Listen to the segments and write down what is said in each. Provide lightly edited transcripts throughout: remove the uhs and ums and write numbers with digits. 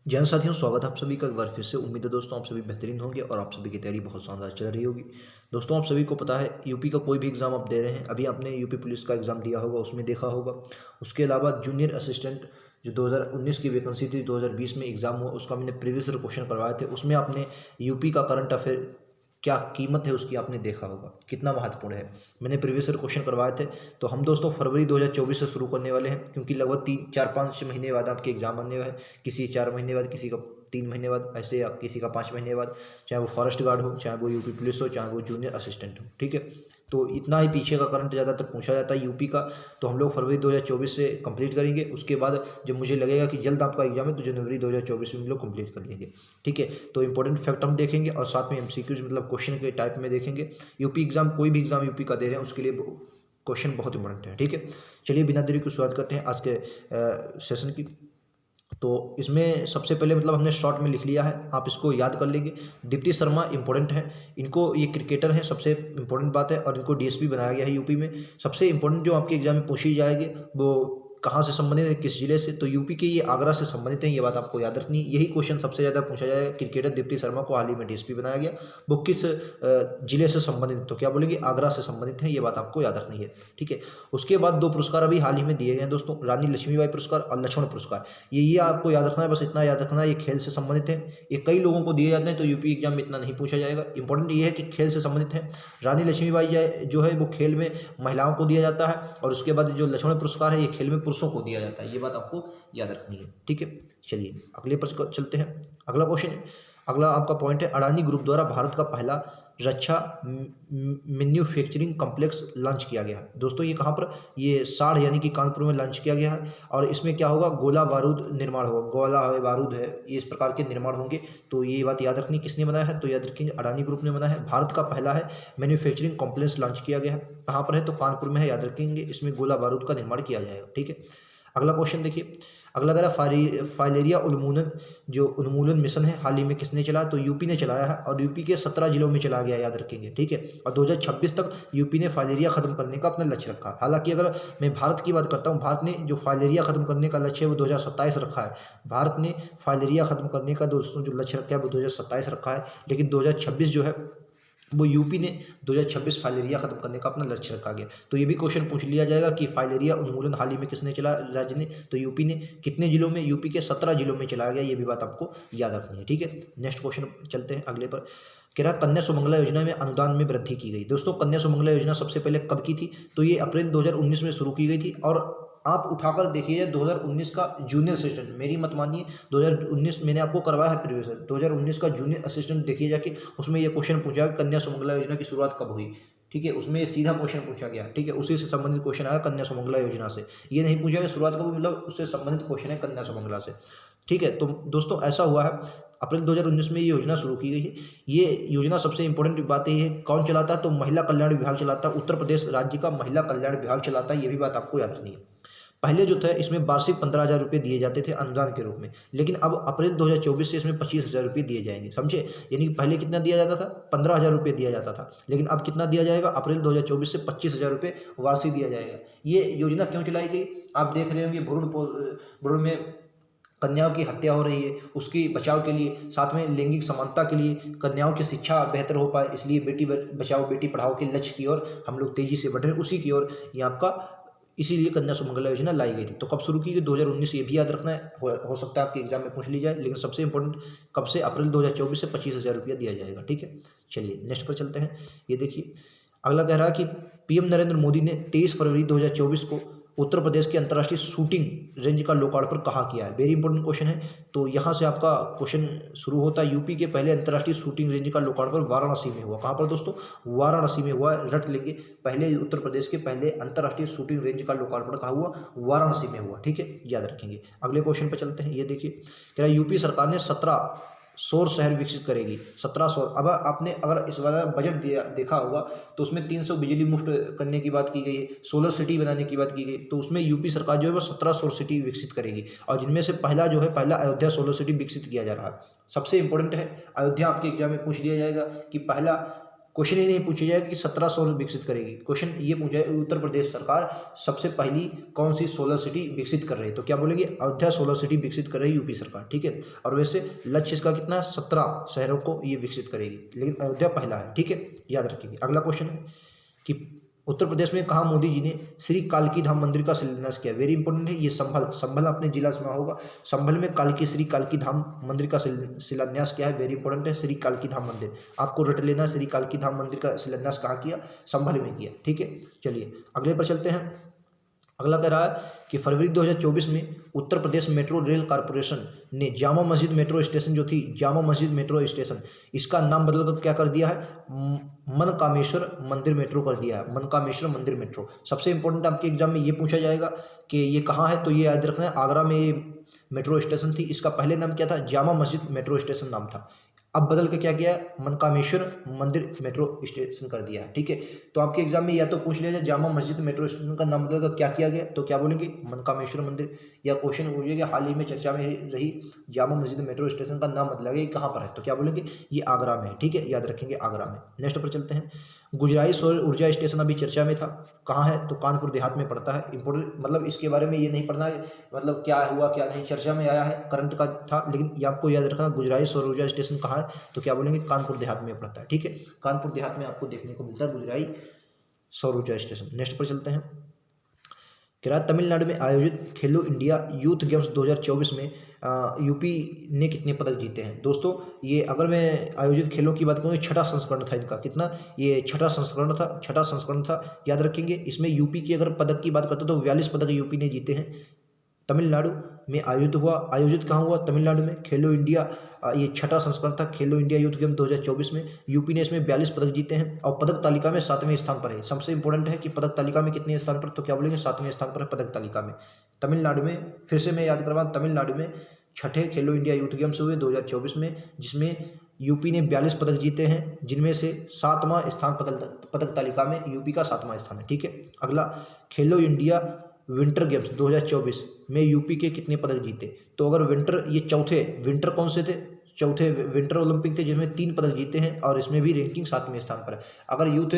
जय हिंद साथियों, स्वागत है आप सभी का एक बार फिर से। उम्मीद है दोस्तों आप सभी बेहतरीन होंगे और आप सभी की तैयारी बहुत शानदार चल रही होगी। दोस्तों आप सभी को पता है यूपी का कोई भी एग्ज़ाम आप दे रहे हैं, अभी आपने यूपी पुलिस का एग्ज़ाम दिया होगा, उसमें देखा होगा। उसके अलावा जूनियर असिस्टेंट जो 2019 की वैकेंसी थी, 2020 में एग्ज़ाम हुआ, उसका मैंने प्रीवियस ईयर क्वेश्चन करवाए थे। उसमें आपने यूपी का करंट अफेयर क्या कीमत है उसकी आपने देखा होगा, कितना महत्वपूर्ण है। मैंने प्रीवियस ईयर क्वेश्चन करवाए थे। तो हम दोस्तों फरवरी 2024 से शुरू करने वाले हैं, क्योंकि लगभग 3 4 5 महीने बाद आपके एग्ज़ाम आने हैं। किसी 4 महीने बाद, किसी का 3 महीने बाद, ऐसे या किसी का 5 महीने बाद। चाहे वो फॉरेस्ट गार्ड हो, चाहे वो यूपी पुलिस हो, चाहे वो जूनियर असिस्टेंट हो, ठीक है। तो इतना ही पीछे का करंट ज़्यादातर पूछा जाता है यूपी का। तो हम लोग फरवरी 2024 से कंप्लीट करेंगे। उसके बाद जब मुझे लगेगा कि जल्द आपका एग्जाम है तो जनवरी 2024 में हम लोग कंप्लीट कर लेंगे, ठीक है। तो इंपॉर्टेंट फैक्ट हम देखेंगे और साथ में एमसीक्यूज मतलब क्वेश्चन के टाइप में देखेंगे। यूपी एग्जाम, कोई भी एग्जाम यूपी का दे रहे हैं उसके लिए क्वेश्चन बहुत इंपॉर्टेंट है, ठीक है। चलिए बिना देरी की शुरुआत करते हैं आज के सेशन की। तो इसमें सबसे पहले मतलब हमने शॉर्ट में लिख लिया है, आप इसको याद कर लेंगे। दीप्ति शर्मा इंपॉर्टेंट है, इनको ये क्रिकेटर है, सबसे इंपॉर्टेंट बात है। और इनको डीएसपी बनाया गया है यूपी में। सबसे इंपॉर्टेंट जो आपके एग्जाम में पूछी जाएगी वो कहाँ से संबंधित है, किस जिले से, तो यूपी के ये आगरा से संबंधित है, ये बात आपको याद रखनी है। यही क्वेश्चन सबसे ज़्यादा पूछा जाएगा। क्रिकेटर दीप्ति शर्मा को हाल ही में डीएसपी बनाया गया, वो किस जिले से संबंधित, तो क्या बोलेंगे आगरा से संबंधित है, ये बात आपको याद रखनी है, ठीक है। उसके बाद 2 पुरस्कार अभी हाल ही में दिए गए हैं दोस्तों, रानी लक्ष्मीबाई पुरस्कार और लक्ष्मण पुरस्कार। ये आपको याद रखना है, बस इतना याद रखना है, ये खेल से संबंधित है। ये कई लोगों को दिए जाते हैं, तो यूपी एग्जाम में इतना नहीं पूछा जाएगा। इंपॉर्टेंट ये है कि खेल से संबंधित है। रानी लक्ष्मीबाई जो है वो खेल में महिलाओं को दिया जाता है, और उसके बाद जो लक्ष्मण पुरस्कार है ये खेल में पुरुषों को दिया जाता है, ये बात आपको याद रखनी है, ठीक है। चलिए अगले प्रश्न को चलते हैं। अगला क्वेश्चन, अगला आपका पॉइंट है, अडानी ग्रुप द्वारा भारत का पहला रक्षा मैन्युफैक्चरिंग कॉम्प्लेक्स लॉन्च किया गया है। दोस्तों ये कहाँ पर, ये साढ़ यानी कि कानपुर में लॉन्च किया गया है। और इसमें क्या होगा, गोला बारूद निर्माण होगा, गोला है, बारूद है, ये इस प्रकार के निर्माण होंगे। तो ये बात याद रखनी, किसने बनाया है, तो याद रखेंगे अडानी ग्रुप ने बनाया है। भारत का पहला है मैन्युफैक्चरिंग कॉम्प्लेक्स लॉन्च किया गया है। कहाँ पर है, तो कानपुर में है, याद रखेंगे। इसमें गोला बारूद का निर्माण किया जाएगा, ठीक है। अगला क्वेश्चन देखिए, अगला कह रहा फाइलेरिया उन्मूलन, जो उन्मूलन मिशन है हाल ही में किसने चलाया, तो यूपी ने चलाया है, और यूपी के 17 जिलों में चलाया गया, याद रखेंगे, ठीक है। और 2026 तक यूपी ने फाइलेरिया खत्म करने का अपना लक्ष्य रखा है। हालांकि अगर मैं भारत की बात करता हूँ, भारत ने जो फाइलेरिया खत्म करने का लक्ष्य है वो 2027 रखा है। भारत ने फाइलेरिया खत्म करने का दोस्तों जो लक्ष्य रखा है वो 2027 रखा है, लेकिन 2026 जो है वो यूपी ने 2026 फाइलेरिया खत्म करने का अपना लक्ष्य रखा गया। तो ये भी क्वेश्चन पूछ लिया जाएगा कि फाइलेरिया उन्मूलन हाल ही में किसने चला, राज्य ने, तो यूपी ने। कितने जिलों में, यूपी के 17 जिलों में चलाया गया, ये भी बात आपको याद रखनी है, ठीक है। नेक्स्ट क्वेश्चन चलते हैं अगले पर। कह रहा कन्या सुमंगला योजना में अनुदान में वृद्धि की गई। दोस्तों कन्या सुमंगला योजना सबसे पहले कब की थी, तो ये अप्रैल 2019 में शुरू की गई थी। और आप उठाकर देखिए 2019 का जूनियर असिस्टेंट, मेरी मत मानिए, 2019 मैंने आपको करवाया है प्रीवियस, 2019 का जूनियर असिस्टेंट देखिए जाके, उसमें ये क्वेश्चन पूछा कि कन्या सुमंगला योजना की शुरुआत कब हुई, ठीक है। उसमें ये सीधा क्वेश्चन पूछा गया, ठीक है, उसी से संबंधित क्वेश्चन आया कन्या सुमंगला योजना से। ये नहीं पूछा कि शुरुआत कब हुई, मतलब उससे संबंधित क्वेश्चन है कन्या सुमंगला से, ठीक है। तो दोस्तों ऐसा हुआ है, अप्रैल 2019 में ये योजना शुरू की गई है। ये योजना सबसे इंपॉर्टेंट बात ये है, कौन चलाता है, तो महिला कल्याण विभाग चलाता है, उत्तर प्रदेश राज्य का महिला कल्याण विभाग चलाता है, ये भी बात आपको याद रखनी है। पहले जो था इसमें वार्षिक 15,000 रुपये दिए जाते थे अनुदान के रूप में, लेकिन अब अप्रैल 2024 से इसमें 25,000 रुपये दिए जाएंगे, समझे। यानी कि पहले कितना दिया जाता था, 15,000 रुपये दिया जाता था, लेकिन अब कितना दिया जाएगा, अप्रैल 2024 से 25,000 रुपये वार्षिक दिया जाएगा। ये योजना क्यों चलाई गई, आप देख रहे होंगे भ्रूण में कन्याओं की हत्या हो रही है, उसकी बचाव के लिए, साथ में लैंगिक समानता के लिए, कन्याओं की शिक्षा बेहतर हो पाए, इसलिए बेटी बचाओ बेटी पढ़ाओ के लक्ष्य की ओर हम लोग तेजी से बढ़ रहे हैं, उसी की ओर ये आपका, इसीलिए कन्या सुमंगला योजना लाई गई थी। तो कब शुरू की गई, 2019, ये भी याद रखना है, हो सकता है आपके एग्जाम में पूछ ली जाए, लेकिन सबसे इंपॉर्टेंट कब से, अप्रैल 2024 से 25,000 रुपया दिया जाएगा, ठीक है। चलिए नेक्स्ट पर चलते हैं। ये देखिए अगला कह रहा है कि पीएम नरेंद्र मोदी ने 23 फरवरी 2024 को उत्तर प्रदेश के अंतर्राष्ट्रीय शूटिंग रेंज का लोकार्पण कहाँ किया है। वेरी इंपॉर्टेंट क्वेश्चन है। तो यहाँ से आपका क्वेश्चन शुरू होता है, यूपी के पहले अंतर्राष्ट्रीय शूटिंग रेंज का लोकार्पण वाराणसी में हुआ। कहाँ पर दोस्तों, वाराणसी में हुआ, रट लेंगे। पहले उत्तर प्रदेश के पहले अंतर्राष्ट्रीय शूटिंग रेंज का लोकार्पण कहाँ हुआ, वाराणसी में हुआ, ठीक है, याद रखेंगे। अगले क्वेश्चन पर चलते हैं। ये देखिए कह रहा है यूपी सरकार ने 17 सौर शहर विकसित करेगी, 17 सौर। अब आपने अगर इस वाला बजट देखा होगा तो उसमें 300 बिजली मुफ्त करने की बात की गई है, सोलर सिटी बनाने की बात की गई। तो उसमें यूपी सरकार जो है वो 17 सौर सिटी विकसित करेगी, और जिनमें से पहला जो है, पहला अयोध्या सोलर सिटी विकसित किया जा रहा है। सबसे इंपॉर्टेंट है, अयोध्या आपके एग्जाम में पूछ लिया जाएगा कि पहला क्वेश्चन ये नहीं पूछा जाएगा कि 17 सोलर विकसित करेगी, क्वेश्चन ये पूछा है उत्तर प्रदेश सरकार सबसे पहली कौन सी सोलर सिटी विकसित कर रही है, तो क्या बोलेंगे अयोध्या सोलर सिटी विकसित कर रही है यूपी सरकार, ठीक है। और वैसे लक्ष्य इसका कितना, 17 शहरों को ये विकसित करेगी, लेकिन अयोध्या पहला है, ठीक है, याद रखेंगे। अगला क्वेश्चन है कि उत्तर प्रदेश में कहाँ मोदी जी ने श्री कालकी धाम मंदिर का शिलान्यास किया, वेरी इंपॉर्टेंट है ये। संभल आपने जिला सुना होगा, संभल में श्री कालकी धाम मंदिर का शिलान्यास किया है, वेरी इंपॉर्टेंट है, श्री कालकी धाम मंदिर। आपको रट लेना, श्री कालकी धाम मंदिर का शिलान्यास कहाँ किया, संभल में किया, ठीक है। चलिए अगले पर चलते हैं। अगला कह रहा है कि फरवरी 2024 में Uttar Pradesh metro rail corporation ने जामा मस्जिद मेट्रो स्टेशन जो थी, जामा मस्जिद मेट्रो स्टेशन, इसका नाम बदलकर क्या कर दिया है, मनकामेश्वर मंदिर मेट्रो कर दिया है, मनकामेश्वर मंदिर मेट्रो। सबसे इंपॉर्टेंट आपके एग्जाम में ये पूछा जाएगा कि ये कहाँ है, तो ये याद रखना है आगरा में ये मेट्रो स्टेशन थी। इसका पहले नाम क्या था, जामा मस्जिद मेट्रो स्टेशन नाम था, अब बदल के क्या किया है, मनकामेश्वर मंदिर मेट्रो स्टेशन कर दिया है, ठीक है। तो आपके एग्जाम में या तो पूछ लिया जाए जामा मस्जिद मेट्रो स्टेशन का नाम बदलकर क्या किया गया, तो क्या बोलेंगे मनकामेश्वर मंदिर। या क्वेश्चन पूछिएगा हाल ही में चर्चा में रही जामा मस्जिद मेट्रो स्टेशन का नाम बदला गया, कहाँ पर है, तो क्या बोलेंगे ये आगरा में है, ठीक है, याद रखेंगे आगरा में। नेक्स्ट पर चलते हैं। गुजराई सौर ऊर्जा स्टेशन अभी चर्चा में था, कहाँ है, तो कानपुर देहात में पड़ता है। इंपोर्टेंट मतलब इसके बारे में ये नहीं पढ़ना है, मतलब क्या हुआ क्या नहीं, चर्चा में आया है, करंट का था, लेकिन ये आपको याद रखना गुजराई सौर ऊर्जा स्टेशन कहाँ है, तो क्या बोलेंगे कानपुर देहात में पड़ता है, ठीक है। कानपुर देहात में आपको देखने को मिलता है गुजराई सौर ऊर्जा स्टेशन। नेक्स्ट पर चलते हैं। क्या तमिलनाडु में आयोजित खेलो इंडिया यूथ गेम्स 2024 में यूपी ने कितने पदक जीते हैं। दोस्तों ये अगर मैं आयोजित खेलों की बात करूँ, छठा संस्करण था इनका, कितना, ये छठा संस्करण था, याद रखेंगे। इसमें यूपी की अगर पदक की बात करते तो 42 पदक यूपी ने जीते हैं। तमिलनाडु में आयोजित कहाँ हुआ, तमिलनाडु में खेलो इंडिया, ये छठा संस्करण था खेलो इंडिया यूथ गेम 2024 में। यूपी ने इसमें 42 पदक जीते हैं और पदक तालिका में 7वें स्थान पर है। सबसे इंपॉर्टेंट है कि पदक तालिका में कितने स्थान पर, तो क्या बोलेंगे 7वें स्थान पर है पदक तालिका में। तमिलनाडु में, फिर से मैं याद करवाऊँ, तमिलनाडु में छठे खेलो इंडिया यूथ गेम्स हुए 2024 में, जिसमें यूपी ने 42 पदक जीते हैं, जिनमें से 7वां स्थान पदक तालिका में यूपी का 7वां स्थान है, ठीक है। अगला खेलो इंडिया विंटर गेम्स 2024 में यूपी के कितने पदक जीते, तो अगर विंटर, ये चौथे विंटर कौन से थे, चौथे विंटर ओलंपिक थे, जिसमें 3 पदक जीते हैं और इसमें भी रैंकिंग 7वें स्थान पर है। अगर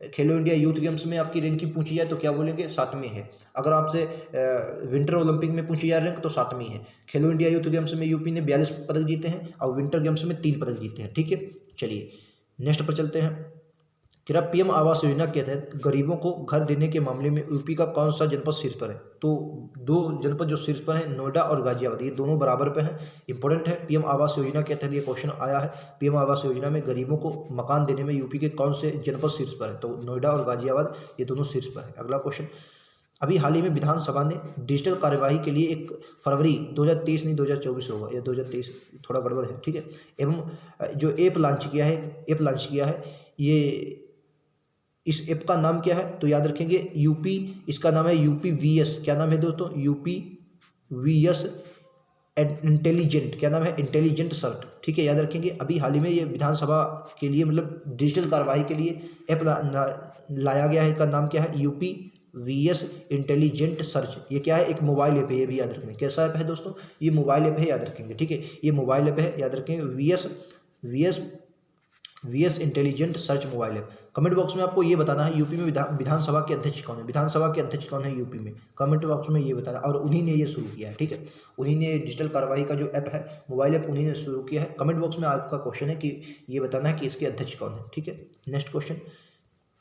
खेलो इंडिया यूथ गेम्स में आपकी रैंकिंग पूछी जाए तो क्या बोलेंगे 7वीं है। अगर आपसे विंटर ओलंपिक में पूछी जाए रैंक तो 7वीं है। खेलो इंडिया यूथ गेम्स में यूपी ने 42 पदक जीते हैं और विंटर गेम्स में 3 पदक जीते हैं, ठीक है। चलिए नेक्स्ट पर चलते हैं। क्या पीएम आवास योजना के तहत गरीबों को घर देने के मामले में यूपी का कौन सा जनपद शीर्ष पर है, तो 2 जनपद जो शीर्ष पर है, नोएडा और गाजियाबाद, ये दोनों बराबर पे हैं। इंपॉर्टेंट है, पीएम आवास योजना के तहत ये क्वेश्चन आया है, पीएम आवास योजना में गरीबों को मकान देने में यूपी के कौन से जनपद शीर्ष पर है, तो नोएडा और गाजियाबाद ये दोनों शीर्ष पर है। अगला क्वेश्चन, अभी हाल ही में विधानसभा ने डिजिटल कार्यवाही के लिए 1 फरवरी 2023 नहीं 2024 होगा, या 2023 थोड़ा गड़बड़ है, ठीक है, एवं जो ऐप लॉन्च किया है, ये इस ऐप का नाम क्या है, तो याद रखेंगे यूपी, इसका नाम है यूपी वीएस, क्या नाम है दोस्तों, यूपी वीएस इंटेलिजेंट, क्या नाम है, इंटेलिजेंट सर्ट, ठीक है, याद रखेंगे। अभी हाल ही में ये विधानसभा के लिए मतलब डिजिटल कार्यवाही के लिए ऐप लाया गया है, इसका नाम क्या है, यूपी वीएस इंटेलिजेंट सर्च। ये क्या है, एक मोबाइल ऐप है, ये भी याद रखेंगे। कैसा ऐप है दोस्तों, ये मोबाइल ऐप है, याद रखेंगे, ठीक है, ये मोबाइल ऐप है, याद रखेंगे, VS intelligent search mobile app. Comment box में आपको ये बताना है यूपी में विधानसभा के अध्यक्ष कौन है, विधानसभा के अध्यक्ष कौन है यूपी में, कमेंट बॉक्स में ये बताना। और उन्हीं ने ये शुरू किया है, ठीक है, उन्हीं ने डिजिटल कार्रवाई का जो ऐप है, मोबाइल ऐप, उन्हीं ने शुरू किया है। कमेंट बॉक्स में आपका क्वेश्चन है कि ये बताना है कि इसके अध्यक्ष कौन है, ठीक है। नेक्स्ट क्वेश्चन,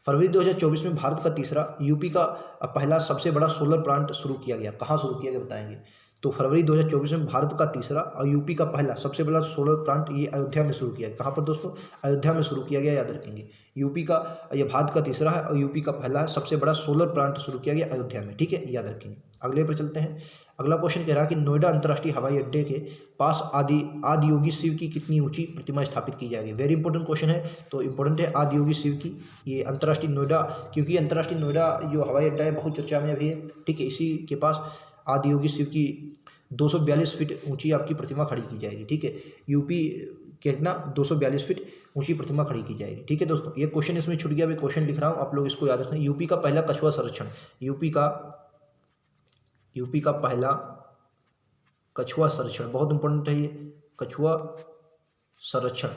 फरवरी 2024 में भारत का तीसरा, यूपी का पहला सबसे बड़ा सोलर प्लांट शुरू किया गया, कहाँ शुरू किया गया बताएंगे। तो फरवरी 2024 में भारत का तीसरा और यूपी का पहला सबसे बड़ा सोलर प्लांट ये अयोध्या में शुरू किया है। कहाँ पर दोस्तों, अयोध्या में शुरू किया गया, याद रखेंगे। यूपी का, ये भारत का तीसरा है और यूपी का पहला है, सबसे बड़ा सोलर प्लांट शुरू किया गया अयोध्या में, ठीक है, याद रखेंगे। अगले पर चलते हैं। अगला क्वेश्चन कह रहा है कि नोएडा अंतर्राष्ट्रीय हवाई अड्डे के पास आदि योगी शिव की कितनी ऊंची प्रतिमा स्थापित की जाएगी। वेरी इंपॉर्टेंट क्वेश्चन है, तो इंपॉर्टेंट है आदि योगी शिव की, ये अंतर्राष्ट्रीय नोएडा, क्योंकि अंतर्राष्ट्रीय नोएडा जो हवाई अड्डा है बहुत चर्चा में अभी है, ठीक है, इसी के पास आदि योगी शिव की 242 फीट ऊंची आपकी प्रतिमा खड़ी की जाएगी, ठीक है। यूपी कितना 242 फीट ऊंची प्रतिमा खड़ी की जाएगी, ठीक है दोस्तों। ये क्वेश्चन इसमें छूट गया, मैं क्वेश्चन लिख रहा हूँ, आप लोग इसको याद रखें। यूपी का पहला कछुआ संरक्षण, यूपी का पहला कछुआ संरक्षण, बहुत इंपॉर्टेंट है ये कछुआ संरक्षण,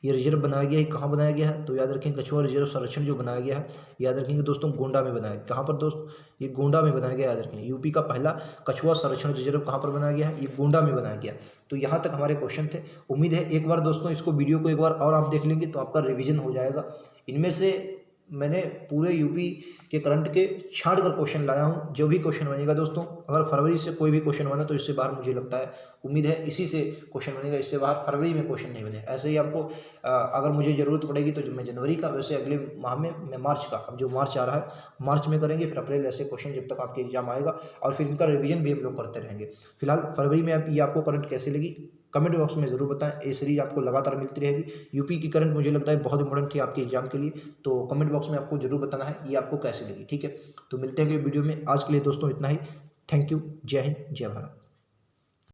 ये रिजर्व बनाया गया है, कहाँ बनाया गया है? तो याद रखें कछुआ रिजर्व संरक्षण जो बनाया गया है, याद रखेंगे दोस्तों गोंडा में बनाया है। कहाँ पर दोस्त? ये गोंडा में बनाया गया, याद रखेंगे। यूपी का पहला कछुआ संरक्षण रिजर्व कहाँ पर बनाया गया है? ये गोंडा में बनाया गया। तो यहाँ तक हमारे क्वेश्चन थे। उम्मीद है एक बार दोस्तों इसको वीडियो को एक बार और आप देख लेंगे तो आपका रिवीजन हो जाएगा। इनमें से मैंने पूरे यूपी के करंट के छांट कर क्वेश्चन लाया हूँ। जो भी क्वेश्चन बनेगा दोस्तों, अगर फरवरी से कोई भी क्वेश्चन बना तो इससे बाहर मुझे लगता है, उम्मीद है इसी से क्वेश्चन बनेगा, इससे बाहर फरवरी में क्वेश्चन नहीं बने। ऐसे ही आपको अगर मुझे ज़रूरत पड़ेगी तो मैं जनवरी का, वैसे अगले माह में मैं मार्च का, अब जो मार्च आ रहा है मार्च में करेंगे, फिर अप्रैल, ऐसे क्वेश्चन जब तक आपके एग्जाम आएगा, और फिर इनका रिवीजन भी हम लोग करते रहेंगे। फिलहाल फरवरी में ये आपको करंट कैसे लगी कमेंट बॉक्स में ज़रूर बताएं। ये सीरीज आपको लगातार मिलती रहेगी। यूपी की करंट मुझे लगता है बहुत इंपॉर्टेंट थी आपके एग्जाम के लिए, तो कमेंट बॉक्स में आपको ज़रूर बताना है ये आपको कैसे लगी। ठीक है, तो मिलते हैं अगले वीडियो में। आज के लिए दोस्तों इतना ही। Thank you. जय हिंद, जय भारत।